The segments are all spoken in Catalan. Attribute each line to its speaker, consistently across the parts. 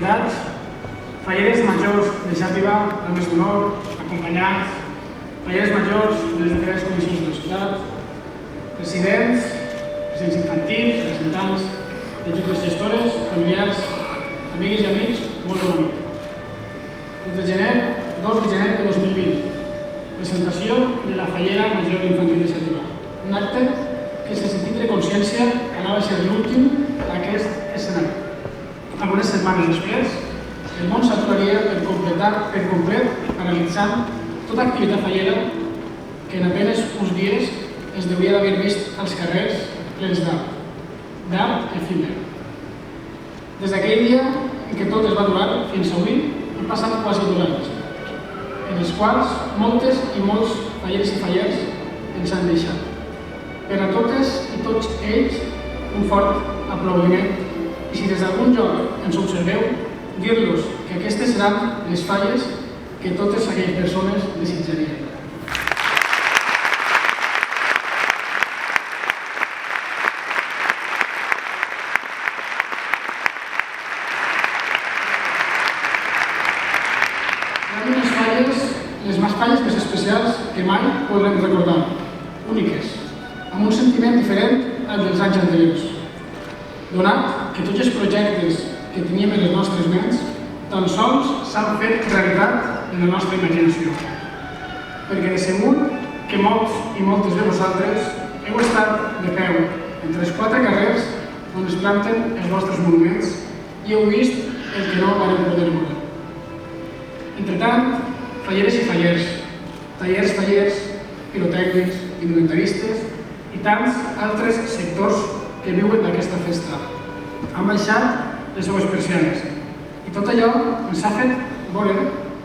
Speaker 1: Falleres majors de Xàtiva, dames d'honor, acompanyats, falleres majors de les diferents comissions de la ciutat, presidents infantils, representants de juntes gestores, familiars, amigues i amics, molt bon nit. 2 de gener de 2020, presentació de la fallera major infantil de Xàtiva, un acte que sense tindre consciència anava a ser l'últim d'aquest escenari. Algunes setmanes després, el món s'aturaria per complet paralitzant tota activitat fallera que en apenes uns dies es deuria d'haver vist als carrers plens d'art efímer. Des d'aquell dia en què tot es va durar fins avui, han passat quasi 2 anys, en els quals moltes i molts falleres i fallers ens han deixat. Per a totes i tots ells, un fort aplaudiment, i si des d'algun lloc ens observeu, dir-los que aquestes seran les falles que totes aquelles persones desitjarien. Seran unes falles, les falles més especials que mai podrem recordar, úniques, amb un sentiment diferent al dels anys anteriors. Donat que tots els projectes que teníem en les nostres ments tan sols s'han fet realitat en la nostra imaginació. Perquè de segur que molts i moltes de vosaltres heu estat de peu entre els 4 carrers on es planten els vostres monuments i heu vist el que no vareu poder veure. Entretant, falleres i fallers, tallers, pirotècnics, inventaristes i tants altres sectors que viuen d'aquesta festa han baixat les seues persianes i tot allò ens ha fet veure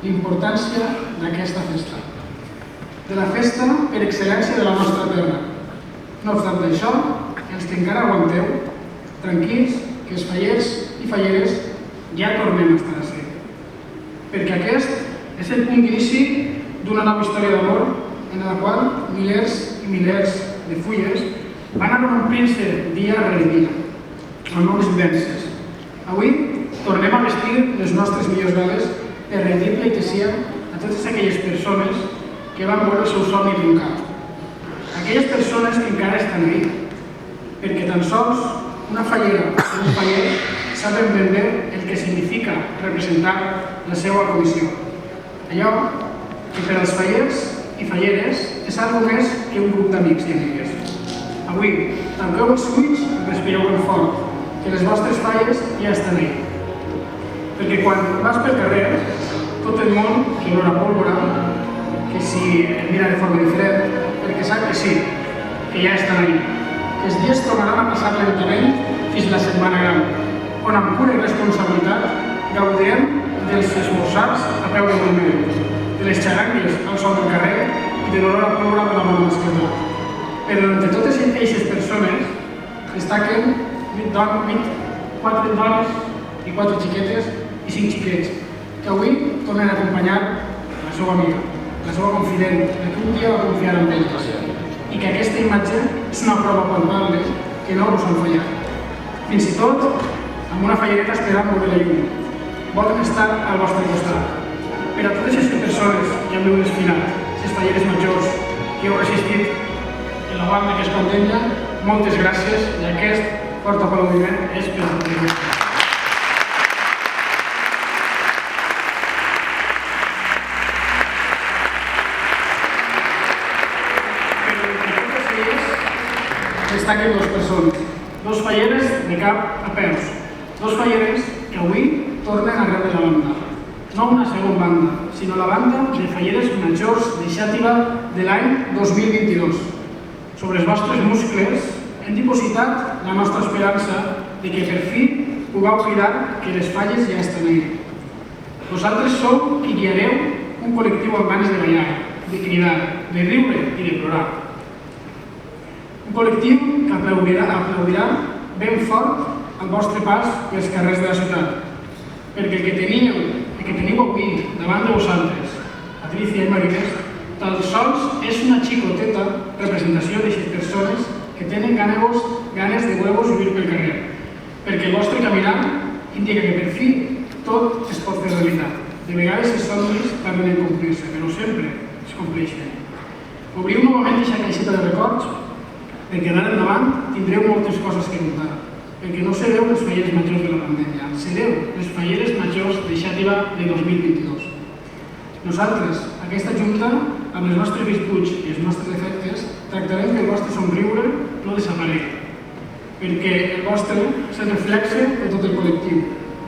Speaker 1: l'importància d'aquesta festa, de la festa per excel·lència de la nostra terra. No obstant això, els que encara aguanteu, tranquils que els fallers i falleres ja tornem a estar ací, perquè aquest és el punt d'inici d'una nova història d'amor en la qual milers i milers de fulles van anar omplint-se dia rere dia, amb noves vivències. Avui tornem a vestir les nostres millors veles per rendir pleitesía a totes aquelles persones que van veure el seu somni truncat. Aquelles persones que encara estan ahí, perquè tan sols una fallera o un faller saben ben bé el que significa representar la seva comissió. Allò que per als fallers i falleres és algo més que un grup d'amics i amigues. Avui, tanqueu els ulls i respireu ben fort, que les vostres falles ja estan ahí. Perquè quan vas pel carrer, tot el món que no la pólvora, que si et mira de forma diferent, perquè sap que sí, que ja estan ahí. Que els dies tornaran a passar lentament fins la setmana gran, on amb pura responsabilitat gaudirem dels esmorzars a peu de monument, de les xarangles al sol del carrer i de l'olor a pólvora per la mà mascleta. Però entre totes aquestes persones destaquen 4 dones i 4 xiquetes i 5 xiquets que avui tornen a acompanyar la seva amiga, la seva confident, la que un dia va confiar en ells, i que aquesta imatge és una prova palpable que no us han fallat. Fins i tot amb una fallereta esperant veure la llum. Volen estar al vostre costat. Per a totes aquestes persones que han vigut desfilat, les falleres majors que heu resistit en la banda que es condemna, moltes gràcies i aquest fort aplaudiment és per a vosaltres. Però entre totes elles destaquen 2 persones, 2 falleres de cap a peus, 2 falleres que avui tornen a rebre la banda. No una segona banda, sinó la banda de falleres majors de Xàtiva de l'any 2022. Sobre els vostres muscles hem dipositat la nostra esperança de que per fi pugueu cridar que les falles ja estan ahí. Vosaltres sou qui guiareu un col·lectiu amb ganes de ballar, de cridar, de riure i de plorar. Un col·lectiu que aplaudirà ben fort el vostre pas pels carrers de la ciutat, perquè el que teniu avui davant de vosaltres, Patricia i Marines, tan sols és una xicoteta representació d'aquestes persones que tenen ganes de veure-vos vivir pel carrer, perquè el vostre caminar indica que per fi tot tot es pot fer realitat. De vegades els somnis tarden en complir-se, però sempre es compleixen. Obriu novament aquesta caixeta de records, perquè d'ara endavant tindreu moltes coses que contar, perquè no sereu les falleres majors de la pandèmia, sereu les falleres majors de Xàtiva de 2022. Nosaltres, aquesta Junta, amb les nostres virtuts i els nostres defectes, tractarem que el vostre somriure no desaparegui, perquè el vostre és el reflexe de tot el col·lectiu.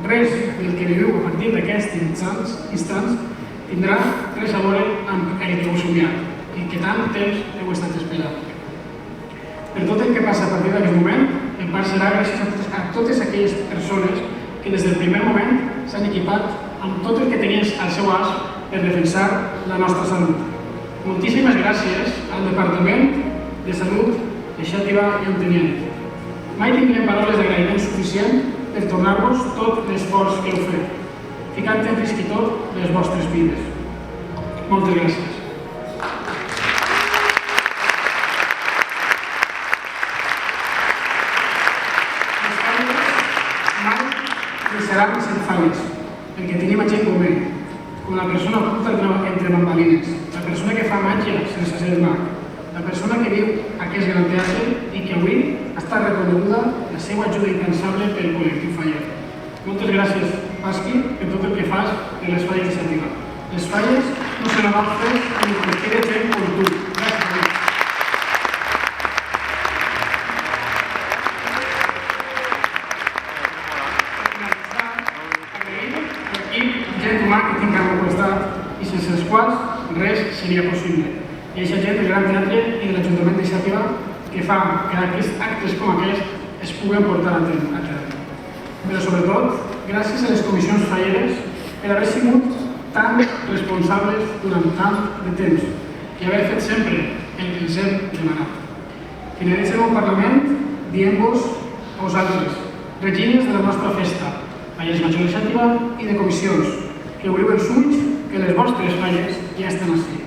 Speaker 1: Res del que viviu a partir d'aquests instants tindrà res a veure amb el que heu somiat i que tant temps heu estat esperant. Per tot el que passa a partir d'aquest moment, en part serà gràcies a totes aquelles persones que des del primer moment s'han equipat amb tot el que tenien al seu abast per defensar la nostra salut. Moltíssimes gràcies al Departament de Salut de Xàtiva i Ontinyent. Mai tindrem paraules d'agraïment suficient per tornar-vos tot l'esforç que heu fet, ficant en risc i tot les vostres vides. Moltes gràcies. Les falles mai deixaran de ser falles, perquè tenim gent com la persona oculta entre bambalines, la persona que fa màgia sense ser mag, la persona que viu aquest gran teatre i que avui està reconeguda la seva ajuda incansable pel col·lectiu faller. Moltes gràcies, Pasqui, per tot el que fas de les falles de Xàtiva. Les falles no se les fer ni qualsevol gent com tu. Gràcies a tu. Per finalitzar, agraïm l'equip, gent humà que tinc al meu costat i sense els quals res seria possible. I aquesta gent del Gran Teatre i de l'Ajuntament de Xàtiva que fa que aquests actes com aquests es puguen portar a terme. Però sobretot, gràcies a les comissions falleres per haver sigut tan responsables durant tant de temps i haver fet sempre el que els hem demanat. Finalitzem el Parlament dient-vos a vosaltres, regines de la nostra festa, falles majors de Xàtiva i de comissions, que obriu els ulls que les vostres falles ja estan ací.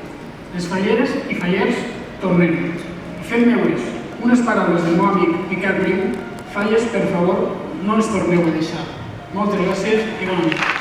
Speaker 1: Les falleres i fallers tornem. I fem meues unes paraules del meu amic Miquel Prim, falles, per favor, no ens torneu a deixar. Moltes gràcies i bona nit.